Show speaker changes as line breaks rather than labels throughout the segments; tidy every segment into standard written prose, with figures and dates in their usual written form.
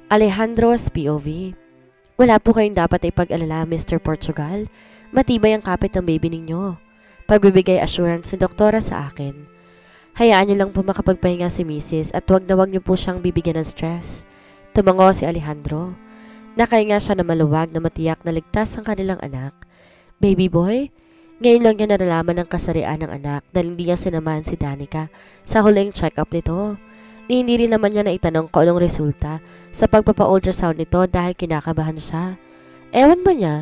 Alejandro's POV. Wala po kayong dapat ipag-alala, Mr. Portugal. Matibay ang kapit ng baby ninyo. Pagbibigay assurance ni doktora sa akin. Hayaan niyo lang po makapagpahinga si Mrs. at wag na wag niyo po siyang bibigyan ng stress. Tumango si Alejandro. Nakahinga siya na maluwag na matiyak na ligtas ang kanilang anak. Baby boy, ngayon lang niya nalalaman ang kasarian ng anak dahil hindi niya sinamahan si Danica sa huling check-up nito. Hindi rin naman niya naitanong kung anong resulta sa pagpapa-ultrasound nito dahil kinakabahan siya. Ewan ba niya,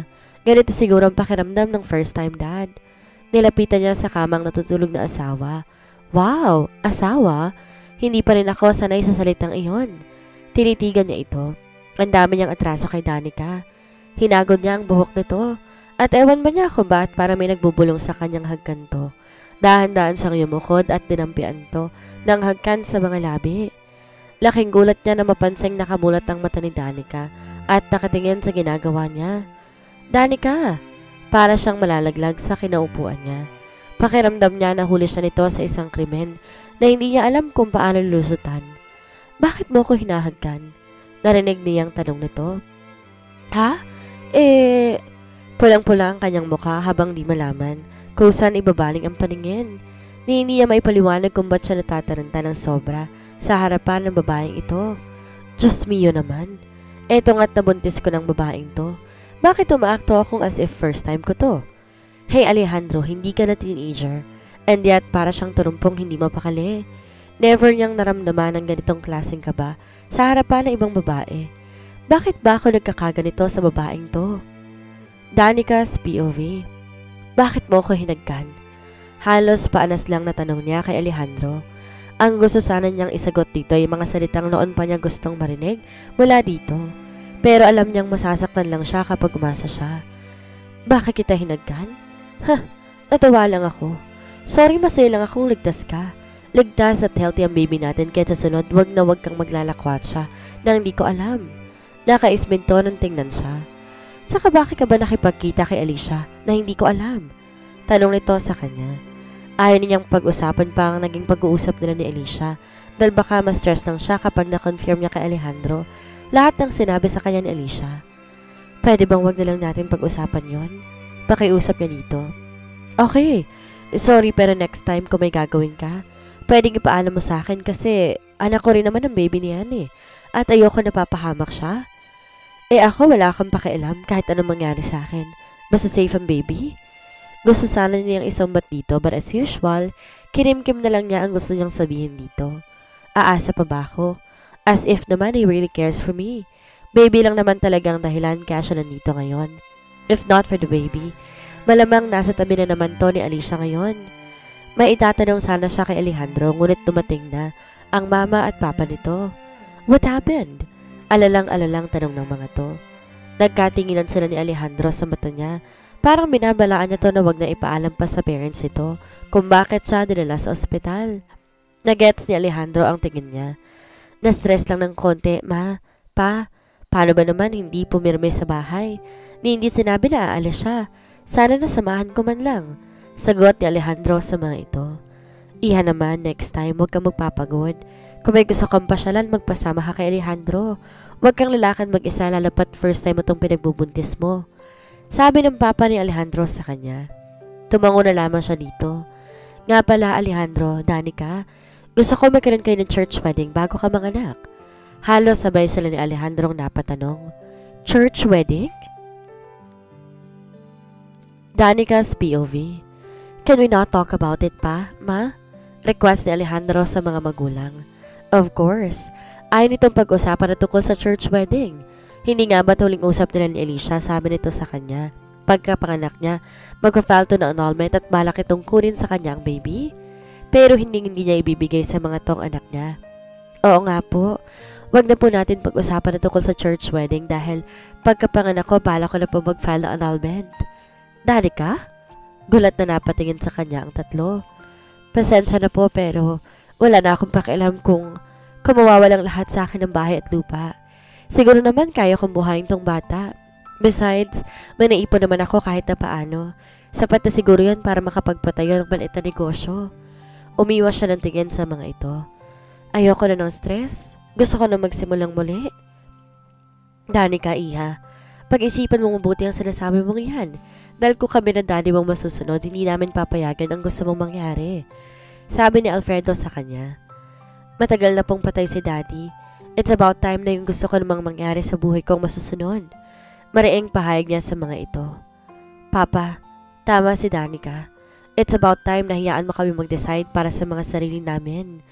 ganito siguro ang pakiramdam ng first time dad. Nilapitan niya sa kamang natutulog na asawa. Wow, asawa? Hindi pa rin ako sanay sa salitang iyon. Tinitigan niya ito. Ang dami niyang atraso kay Danica. Hinagod niya ang buhok nito. At ewan ba niya kung bakit para may nagbubulong sa kanyang hagkanto. Dahan-dahan siyang yumukod at dinampian to ng hagkan sa mga labi. Laking gulat niya na mapansing nakamulat ang mata ni Danica at nakatingin sa ginagawa niya. Danica! Para siyang malalaglag sa kinaupuan niya. Pakiramdam niya na huli siya nito sa isang krimen na hindi niya alam kung paano lulusutan. Bakit mo ko hinahagkan? Narinig niyang tanong nito. Ha? Pulang-pula ang kanyang mukha habang di malaman kung saan ibabaling ang paningin. Hindi niya maipaliwanag kung ba't siya natataranta ng sobra sa harapan ng babaeng ito. Diyos mio naman. Eto nga't nabuntis ko ng babaeng to. Bakit umaakto akong as if first time ko to? Hey Alejandro, hindi ka na teenager. And yet para siyang turumpong hindi mapakali. Never niyang naramdaman ng ganitong klaseng kaba sa harapan ng ibang babae. Bakit ba ako nagkakaganito sa babaeng to? Danica's POV. Bakit mo ko hinagkan? Halos paanas lang na tanong niya kay Alejandro. Ang gusto sana niyang isagot dito ay mga salitang noon pa niya gustong marinig mula dito. Pero alam niyang masasaktan lang siya kapag umasa siya. Bakit kita hinagkan? Natawa lang ako. Sorry, masaya lang akong ligtas ka. Ligtas at healthy ang baby natin kaya sa sunod wag na wag kang maglalakwatsa na hindi ko alam. Nakaisminto ng tingnan siya. Saka bakit ka ba nakipagkita kay Alicia na hindi ko alam? Tanong nito sa kanya. Ayaw niyang pag-usapan pa ang naging pag-uusap nila ni Alicia dahil baka ma-stress lang siya kapag na-confirm niya kay Alejandro lahat ng sinabi sa kanya ni Alicia. Pwede bang wag na lang natin pag-usapan yon? Pakiusap niya dito. Okay, sorry pero next time kung may gagawin ka, pwedeng ipaalam mo sa akin kasi anak ko rin naman ang baby niyan eh at ayoko napapahamak siya. Ako wala akong pakialam kahit anong mangyari sa akin. Basta safe ang baby. Gusto sana niyang isumbat dito but as usual, kinimkim na lang niya ang gusto niyang sabihin dito. Aasa pa ba ako? As if naman he really cares for me. Baby lang naman talagang dahilan kaya siya nandito ngayon. If not for the baby, malamang nasa tabi na naman to ni Alicia ngayon. May itatanong sana siya kay Alejandro ngunit dumating na ang mama at papa nito. What happened? Alalang-alalang tanong ng mga to. Nagkatinginan sila ni Alejandro sa mata niya. Parang binabalaan niya to na wag na ipaalam pa sa parents nito kung bakit siya dinala sa ospital. Nagets ni Alejandro ang tingin niya. Na-stress lang ng konti, ma, pa. Paano ba naman hindi pumirme sa bahay? Hindi sinabi na aalis siya. Sana nasamahan ko man lang. Sagot ni Alejandro sa mga ito. Iha naman, next time wag kang magpapagod. Kung may gusto kang pasyalan, magpasama ka kay Alejandro. Huwag kang lalakan mag-isa lalapat first time mo itong pinagbubuntis mo. Sabi ng papa ni Alejandro sa kanya. Tumango na lamang siya dito. Nga pala Alejandro, Danica, gusto ko magkaroon kayo ng church wedding bago ka manganak. Halos sabay sila ni Alejandro napatanong. Church wedding? Danica's POV. Can we not talk about it pa, ma? Request ni Alejandro sa mga magulang. Of course. Ayaw nitong pag-usapan na tungkol sa church wedding. Hindi nga ba tuling usap nila ni Alicia, sabi nito sa kanya. Pagkapanganak niya, mag-file to na annulment at balak itong kunin sa kanya ang baby. Pero hindi niya ibibigay sa mga tong anak niya. Oo nga po. Wag na po natin pag-usapan na tungkol sa church wedding dahil pagkapanganak ko, balak ko na po mag-file ng annulment. Danica? Gulat na napatingin sa kanya ang tatlo. Pasensya na po pero wala na akong pakialam kung mawawalang lahat sa akin ng bahay at lupa. Siguro naman kaya kong buhayin tong bata. Besides, may naipon naman ako kahit na paano. Sapat na siguro yan para makapagpatayo ng maliit na negosyo. Umiwas siya ng tingin sa mga ito. Ayoko na ng stress. Gusto ko na magsimulang muli. Danica, iha. Pag-isipan mong mabuti ang sinasabi mong yan. Dahil kung kami ng daddy mong masusunod, hindi namin papayagan ang gusto mong mangyari. Sabi ni Alfredo sa kanya. Matagal na pong patay si daddy. It's about time na yung gusto ko namang mangyari sa buhay kong masusunod. Mariing pahayag niya sa mga ito. Papa, tama si Danica. It's about time na hiyaan mo kami mag-decide para sa mga sarili namin.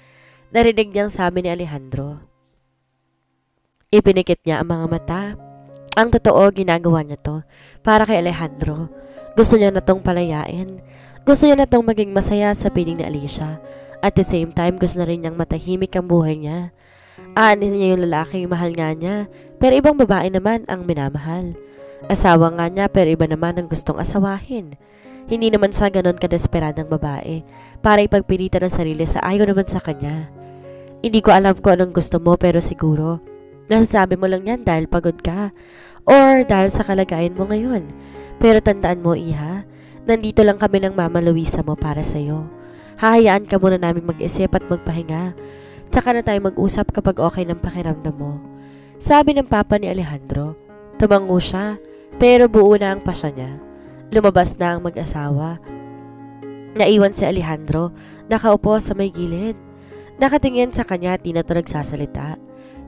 Narinig niyang sabi ni Alejandro. Ipinikit niya ang mga mata. Ang totoo, ginagawa niya to para kay Alejandro. Gusto niya na tong palayain. Gusto niya na tong maging masaya sa piling ni Alicia. At the same time, gusto na rin niyang matahimik ang buhay niya. Aanin niya yung lalaking mahal nga niya, pero ibang babae naman ang minamahal. Asawa nga niya, pero iba naman ang gustong asawahin. Hindi naman siya ganon kadesperadang babae para ipagpilitan ang sarili sa ayaw naman sa kanya. Hindi ko alam kung anong gusto mo, pero siguro nasasabi mo lang yan dahil pagod ka or dahil sa kalagayan mo ngayon. Pero tandaan mo, iha, nandito lang kami ng Mama Luisa mo para sa'yo. Hahayaan ka muna namin mag-isip at magpahinga. Tsaka na tayo mag-usap kapag okay ng pakiramdam mo. Sabi ng papa ni Alejandro. Tumango siya, pero buo na ang pasya niya. Lumabas na ang mag-asawa. Naiwan si Alejandro, nakaupo sa may gilid. Nakatingin sa kanya at di na ito nagsasalita.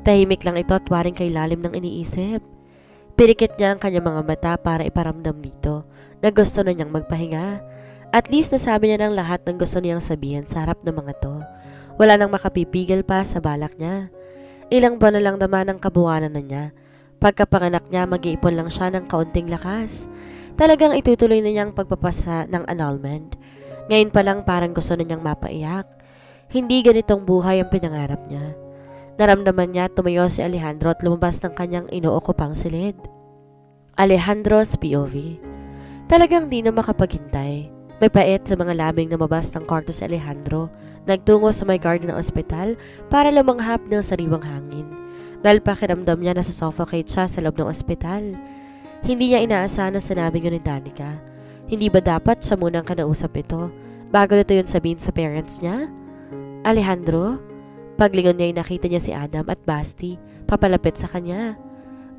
Tahimik lang ito at waring kay lalim ng iniisip. Pirikit niya ang kanyang mga mata para iparamdam dito na gusto na niyang magpahinga. At least nasabi niya ng lahat ng gusto niyang sabihin sa harap ng mga to. Wala nang makapipigil pa sa balak niya. Ilang buwan na lang naman ang kabuwanan na niya. Pagkapanganak niya, mag-iipon lang siya ng kaunting lakas. Talagang itutuloy na niyang pagpapasa ng annulment. Ngayon pa lang parang gusto na niyang mapaiyak. Hindi ganitong buhay ang pinangarap niya. Naramdaman niya tumayo si Alejandro at lumabas ng kanyang inuokupang silid. Alejandro's POV. Talagang di na makapaghintay. May pait sa mga labing na mabas ng kwarto si Alejandro. Nagtungo sa may garden ng ospital para lumanghap ng sariwang hangin. Dahil pakiramdam niya na susuffocate siya sa loob ng ospital. Hindi niya inaasahan na sinabi yun ni Danica. Hindi ba dapat siya munang kanausap ito bago nito yun sabihin sa parents niya? Alejandro? Paglingon niya ay nakita niya si Adam at Basti papalapit sa kanya.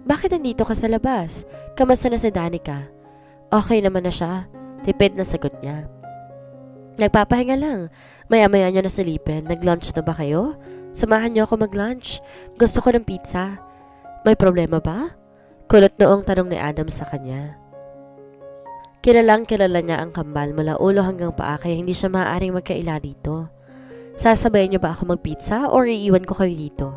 Bakit nandito ka sa labas? Kamusta na si Danica? Okay naman na siya. Tipid na sagot niya. Nagpapahinga lang. Maya-maya niya nasilipin. Nag-lunch na ba kayo? Samahan niyo ako mag-lunch. Gusto ko ng pizza. May problema ba? Kulot noong tanong ni Adam sa kanya. Kilalang kilala niya ang kambal mula ulo hanggang paa kaya hindi siya maaaring magkaila dito. Sasabayan niyo ba ako mag-pizza or iiwan ko kayo dito?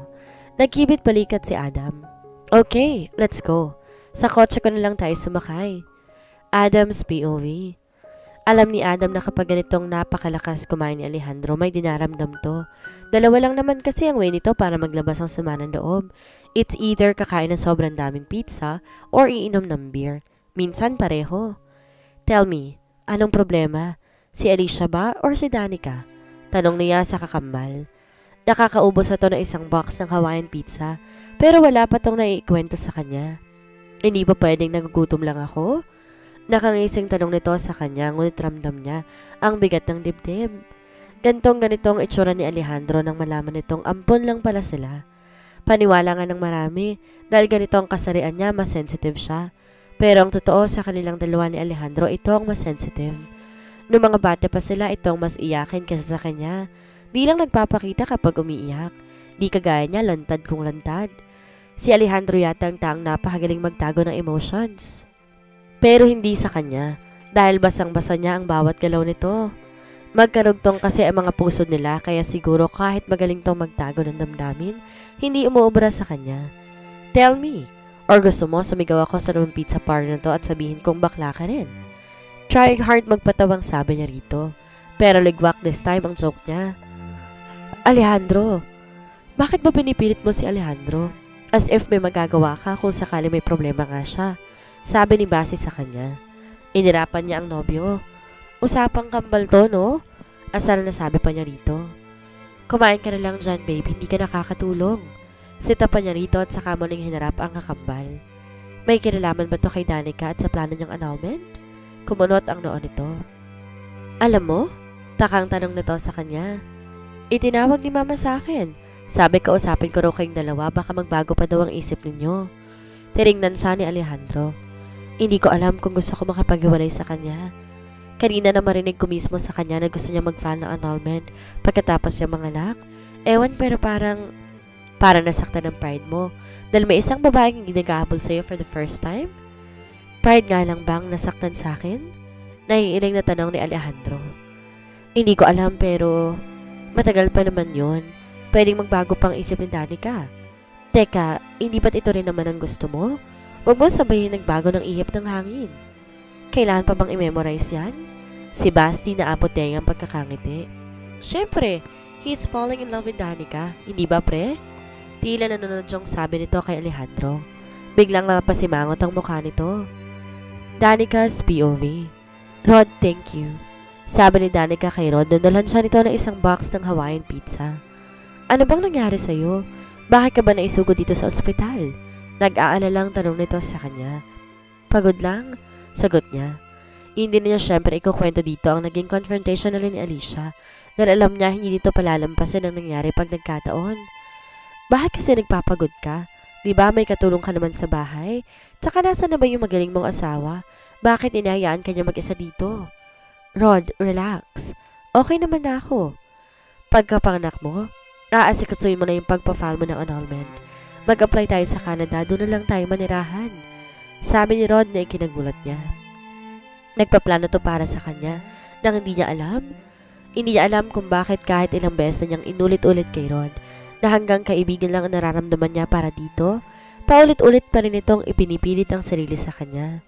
Nagkibit balikat si Adam. Okay, let's go. Sa kotse ko na lang tayo sumakay. Adam's POV. Alam ni Adam na kapag ganitong napakalakas kumain ni Alejandro, may dinaramdam to. Dalawa lang naman kasi ang way nito para maglabas ang sama ng loob. It's either kakain ng sobrang daming pizza or iinom ng beer. Minsan pareho. Tell me, anong problema? Si Alicia ba or si Danica? Tanong niya sa kakambal. Nakakaubos na to ng isang box ng Hawaiian pizza pero wala pa tong naiikwento sa kanya. Hindi ba pwedeng nagugutom lang ako? Nakangising tanong nito sa kanya ngunit ramdam niya ang bigat ng dibdib. Ganitong itsura ni Alejandro nang malaman nitong ampon lang pala sila. Paniwala nga ng marami dahil ganito ang kasarian niya, mas sensitive siya. Pero ang totoo sa kanilang dalawa ni Alejandro, ito ang mas sensitive. Noong mga bata pa sila, ito ang mas iyakin kaysa sa kanya. Di lang nagpapakita kapag umiiyak. Di kagaya niya, lantad kung lantad. Si Alejandro yata ang taong napakagaling magtago ng emotions. Pero hindi sa kanya, dahil basang-basa niya ang bawat galaw nito. Magkarugtong kasi ang mga puso nila kaya siguro kahit magaling tong magtago ng damdamin, hindi umuobra sa kanya. Tell me, or gusto mo sumigaw ako sa lumang pizza party na to at sabihin kong bakla ka rin? Trying hard magpatawang sabi niya rito, pero ligwak this time ang joke niya. Alejandro, bakit ba pinipilit mo si Alejandro? As if may magagawa ka kung sakali may problema nga siya. Sabi ni Basi sa kanya. Inirapan niya ang nobyo. Usapang kambal to, no? Asal na sabi pa niya rito. Kumain ka na lang dyan, babe. Hindi ka nakakatulong. Sita pa niya rito at saka muling hinarap ang kakambal. May kinalaman ba to kay Danica at sa plano niyang annulment? Kumunot ang noon nito. Alam mo? Takang tanong nito sa kanya. Itinawag ni mama sa akin. Sabi kausapin ko raw kayong dalawa, baka magbago pa daw ang isip ninyo. Tiningnan siya ni Alejandro. Hindi ko alam kung gusto ko makapaghiwalay sa kanya. Kanina na marinig ko mismo sa kanya na gusto niya mag-file ng annulment pagkatapos niya manganak. Ewan, pero parang nasaktan ng pride mo dahil may isang babaeng hindi nag-ahabol sa'yo for the first time. Pride nga lang bang nasaktan sa akin? Naiiling na tanong ni Alejandro. Hindi ko alam, pero matagal pa naman yun. Pwedeng magbago pang isip ni Danica. Teka, hindi ba't ito rin naman ang gusto mo? Huwag mo sabayin nagbago ng ihip ng hangin. Kailangan pa bang i-memorize yan? Si Basti na apoteng ang pagkakangiti. Siyempre, he's falling in love with Danica, hindi ba pre? Tila nanonood siyang sabi nito kay Alejandro. Biglang napasimangot ang mukha nito. Danica's POV. Rod, thank you. Sabi ni Danica kay Rod, nundalan siya nito ng isang box ng Hawaiian pizza. Ano bang nangyari sa'yo? Bakit ka ba naisugod dito sa ospital? Nag-aalalang tanong nito sa kanya. Pagod lang, sagot niya. Hindi na niya syempre ikukwento dito ang naging confrontation na ni Alicia dahil alam niya hindi dito palalampasin ang nangyari pag nagkataon. Bakit kasi nagpapagod ka? Di ba may katulong ka naman sa bahay? Tsaka nasa na ba yung magaling mong asawa? Bakit inahayaan ka niya mag-isa dito? Rod, relax. Okay naman na ako. Pagkapanganak mo, aasikasuin mo na yung pagpa-file mo ng annulment. Mag-apply tayo sa Canada, doon na lang tayo manirahan. Sabi ni Rod na ikinagulat niya. Nagpaplano to para sa kanya nang hindi niya alam. Hindi niya alam kung bakit kahit ilang beses na niyang inulit-ulit kay Rod na hanggang kaibigan lang ang nararamdaman niya para dito, paulit-ulit pa rin itong ipinipilit ang sarili sa kanya.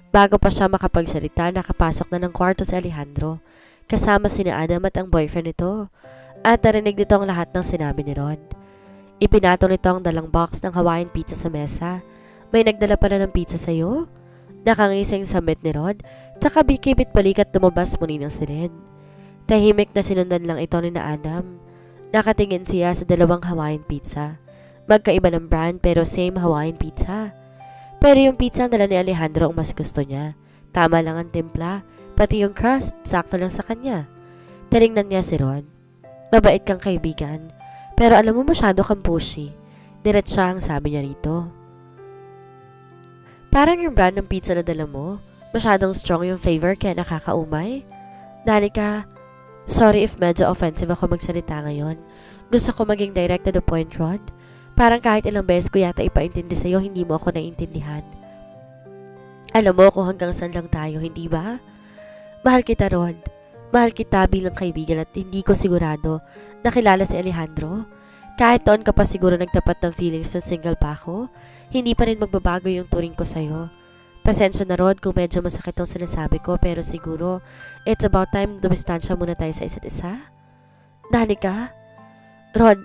Bago pa siya makapagsalita, nakapasok na ng kwarto si Alejandro, kasama si Adam at ang boyfriend nito, at narinig nito ang lahat ng sinabi ni Rod. Ipinatong nito ang dalang box ng Hawaiian pizza sa mesa. May nagdala pala ng pizza sa'yo? Nakangising samit ni Rod, tsaka bikibit balikat lumabas muli ng silid. Tahimik na sinundan lang ito ni Adam. Nakatingin siya sa dalawang Hawaiian pizza. Magkaiba ng brand pero same Hawaiian pizza. Pero yung pizza ang dala ni Alejandro ang mas gusto niya. Tama lang ang timpla, pati yung crust, sakto lang sa kanya. Tinignan niya si Rod. Mabait kang kaibigan, pero alam mo masyado kang pushy. Diretsa ang sabi niya rito. Parang yung brand ng pizza na dala mo, masyadong strong yung flavor kaya nakakaumay. Danica, sorry if medyo offensive ako magsalita ngayon. Gusto ko maging direct to the point, Rod. Parang kahit ilang beses ko yata ipaintindi sa'yo, hindi mo ako naiintindihan. Alam mo kung hanggang saan lang tayo, hindi ba? Mahal kita, Rod. Mahal kita bilang kaibigan at hindi ko sigurado na kilala si Alejandro. Kahit noon ka pa siguro nagtapat ng feelings na single pa ako, hindi pa rin magbabago yung turing ko sa'yo. Pasensya na, Rod, kung medyo masakit ang sinasabi ko, pero siguro it's about time dumistansya muna tayo sa isa't isa. Danica? Rod,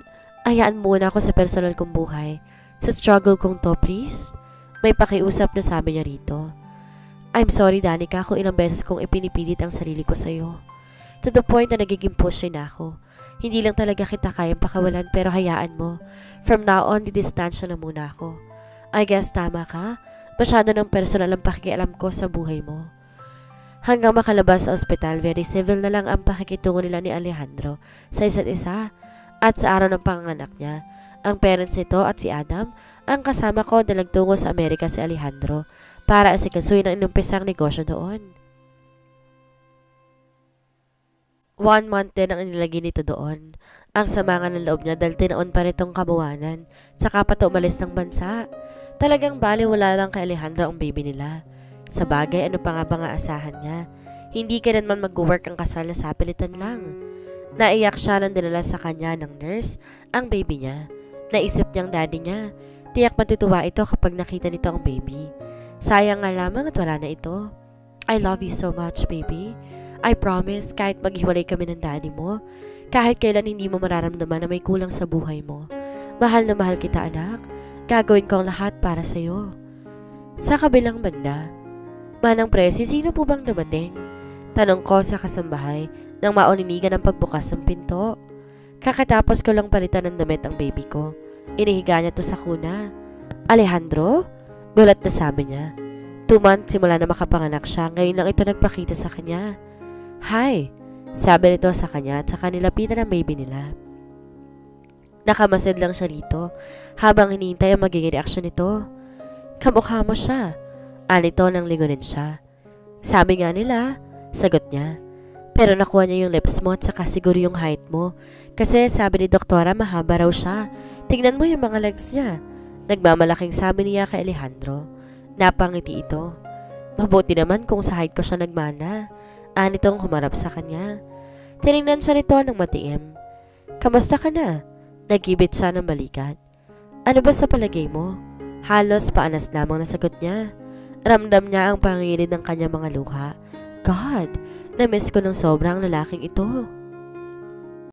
hayaan muna ako sa personal kong buhay. Sa struggle kong to, please. May pakiusap na sabi niya rito. I'm sorry, Danica, kung ilang beses kong ipinipilit ang sarili ko sa'yo. To the point na nagiging pushy na ako. Hindi lang talaga kita kayang pakawalan pero hayaan mo. From now on, didistansya na muna ako. I guess tama ka. Masyado ng personal ang pakikialam ko sa buhay mo. Hanggang makalabas sa ospital, very civil na lang ang pakikitungo nila ni Alejandro sa isa't isa. At sa araw ng panganganak niya, ang parents nito at si Adam, ang kasama ko na nagtungo sa Amerika si Alejandro para asikasuhin ang inumpisang negosyo doon. 1 month din ang inilagay nito doon. Ang sama nga ng loob niya dahil tinaon pa nitong kabuwanan, saka pa to umalis ng bansa. Talagang baliwala lang kay Alejandro ang baby nila. Sa bagay, ano pa nga ba nga asahan niya? Hindi kailanman mag-work ang kasal na sapilitan lang. Naiyak siya nang dinala sa kanya ng nurse ang baby niya. Naisip niyang daddy niya. Tiyak matutuwa ito kapag nakita nito ang baby. Sayang nga lamang at wala na ito. I love you so much, baby. I promise, kahit maghiwalay kami ng daddy mo, kahit kailan hindi mo mararamdaman na may kulang sa buhay mo. Mahal na mahal kita, anak. Gagawin ko ang lahat para sa'yo. Sa kabilang banda, Manang Presi, sino po bang dumating? Tanong ko sa kasambahay nang mauninigan ang pagbukas ng pinto. Kakatapos ko lang palitan ng damit ang baby ko. Inihiga niya to sa kuna. Alejandro? Gulat na sabi niya. 2 months simula na makapanganak siya, ngayon lang ito nagpakita sa kanya. Hi, sabi nito sa kanya at saka nilapitan ang baby nila. Nakamasid lang siya rito habang hinihintay ang magiging reaksyon nito. Kamukha mo siya. Anito nang lingunin siya. Sabi nga nila, sagot niya. Pero nakuha niya yung lips mo at saka siguro yung height mo. Kasi sabi ni doktora mahaba raw siya. Tingnan mo yung mga legs niya. Nagmamalaking sabi niya kay Alejandro. Napangiti ito. Mabuti naman kung sa height ko siya nagmana. Anitong humarap sa kanya. Tinignan siya nito ng matiim. Kamusta ka na? Nagibit siya ng balikat. Ano ba sa palagay mo? Halos paanas lamang na sagot niya. Ramdam niya ang pangilid ng kanyang mga luha. God, na-miss ko ng sobrang lalaking ito.